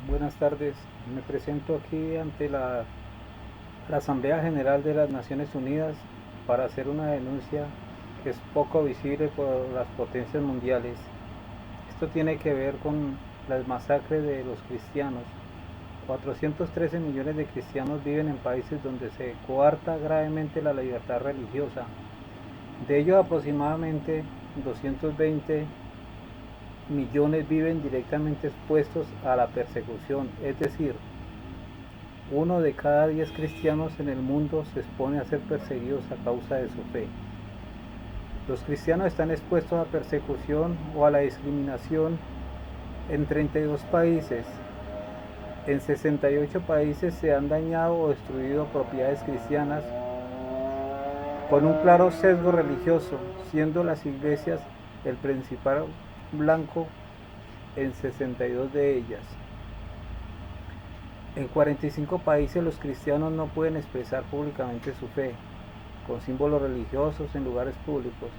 Buenas tardes, me presento aquí ante la Asamblea General de las Naciones Unidas para hacer una denuncia que es poco visible por las potencias mundiales. Esto tiene que ver con las masacres de los cristianos. 413 millones de cristianos viven en países donde se coarta gravemente la libertad religiosa. De ellos aproximadamente 220 millones viven directamente expuestos a la persecución, es decir, uno de cada 10 cristianos en el mundo se expone a ser perseguidos a causa de su fe. Los cristianos están expuestos a persecución o a la discriminación en 32 países. En 68 países se han dañado o destruido propiedades cristianas con un claro sesgo religioso, siendo las iglesias el principal blanco en 62 de ellas. En 45 países los cristianos no pueden expresar públicamente su fe con símbolos religiosos en lugares públicos.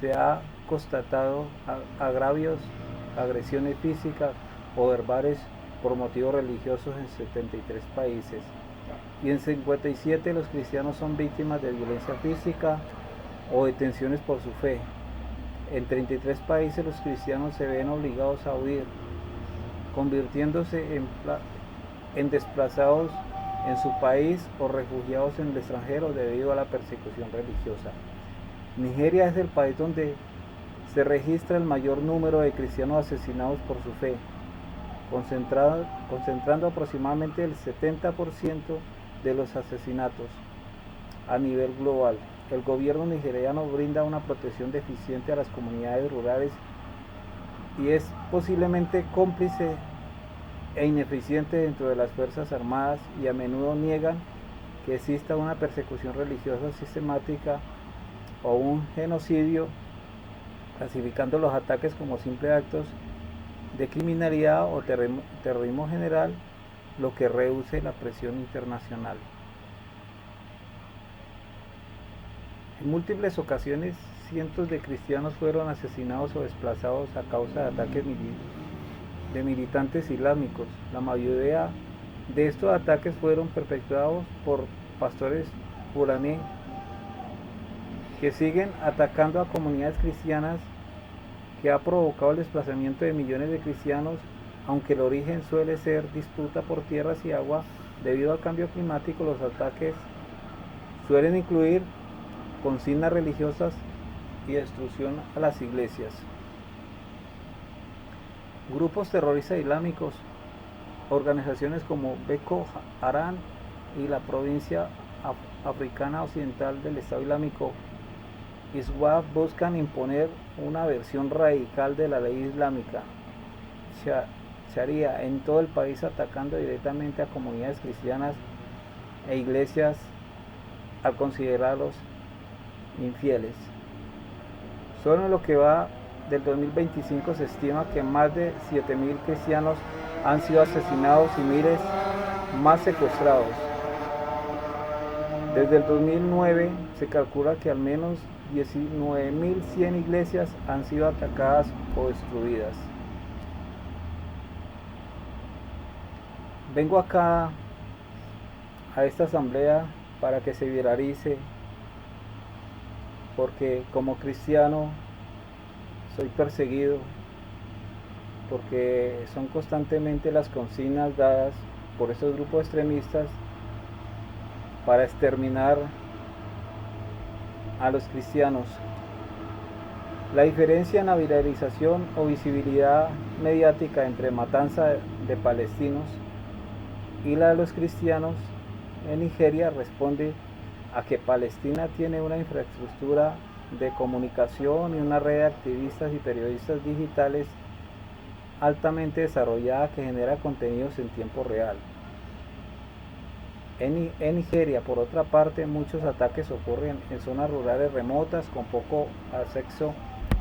Se ha constatado agravios, agresiones físicas o verbales por motivos religiosos en 73 países. Y en 57 los cristianos son víctimas de violencia física o detenciones por su fe. En 33 países los cristianos se ven obligados a huir, convirtiéndose en desplazados en su país o refugiados en el extranjero debido a la persecución religiosa. Nigeria es el país donde se registra el mayor número de cristianos asesinados por su fe, concentrando aproximadamente el 70% de los asesinatos a nivel global. El gobierno nigeriano brinda una protección deficiente a las comunidades rurales y es posiblemente cómplice e ineficiente dentro de las Fuerzas Armadas, y a menudo niegan que exista una persecución religiosa sistemática o un genocidio, clasificando los ataques como simples actos de criminalidad o terrorismo general, lo que reduce la presión internacional. En múltiples ocasiones, cientos de cristianos fueron asesinados o desplazados a causa de ataques de militantes islámicos. La mayoría de estos ataques fueron perpetrados por pastores fulaní que siguen atacando a comunidades cristianas, que ha provocado el desplazamiento de millones de cristianos, aunque el origen suele ser disputa por tierras y agua debido al cambio climático. Los ataques suelen incluir consignas religiosas y destrucción a las iglesias. Grupos terroristas islámicos, organizaciones como Boko Haram y la provincia africana occidental del Estado Islámico ISWAP buscan imponer una versión radical de la ley islámica Sharia en todo el país, atacando directamente a comunidades cristianas e iglesias al considerarlos infieles. Solo en lo que va del 2025 se estima que más de 7.000 cristianos han sido asesinados y miles más secuestrados. Desde el 2009 se calcula que al menos 19.100 iglesias han sido atacadas o destruidas. Vengo acá a esta asamblea para que se viralice, porque como cristiano soy perseguido, porque son constantemente las consignas dadas por estos grupos extremistas para exterminar a los cristianos. La diferencia en la viralización o visibilidad mediática entre matanza de palestinos y la de los cristianos en Nigeria responde a que Palestina tiene una infraestructura de comunicación y una red de activistas y periodistas digitales altamente desarrollada que genera contenidos en tiempo real. En Nigeria, por otra parte, muchos ataques ocurren en zonas rurales remotas con poco acceso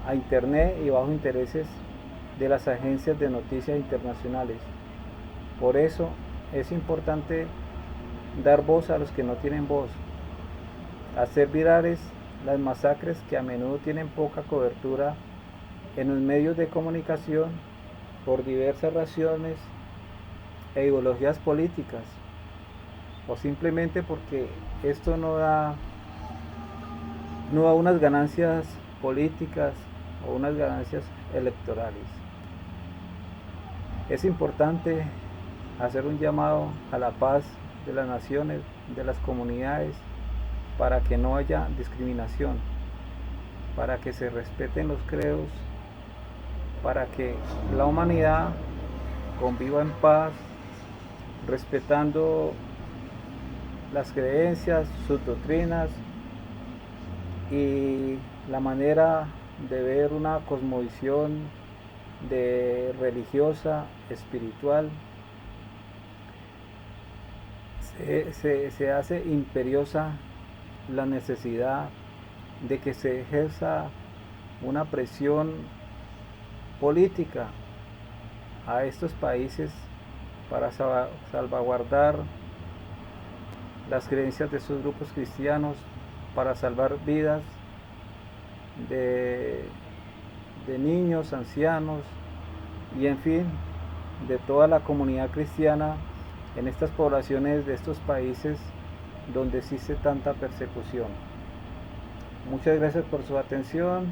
a internet y bajo intereses de las agencias de noticias internacionales. Por eso es importante dar voz a los que no tienen voz, hacer virales las masacres que a menudo tienen poca cobertura en los medios de comunicación por diversas razones e ideologías políticas, o simplemente porque esto no da unas ganancias políticas o unas ganancias electorales. Es importante hacer un llamado a la paz de las naciones, de las comunidades, para que no haya discriminación, para que se respeten los credos, para que la humanidad conviva en paz, respetando las creencias, sus doctrinas y la manera de ver una cosmovisión religiosa, espiritual. Se hace imperiosa la necesidad de que se ejerza una presión política a estos países para salvaguardar las creencias de esos grupos cristianos, para salvar vidas de niños, ancianos y en fin, de toda la comunidad cristiana en estas poblaciones de estos países donde existe tanta persecución. Muchas gracias por su atención.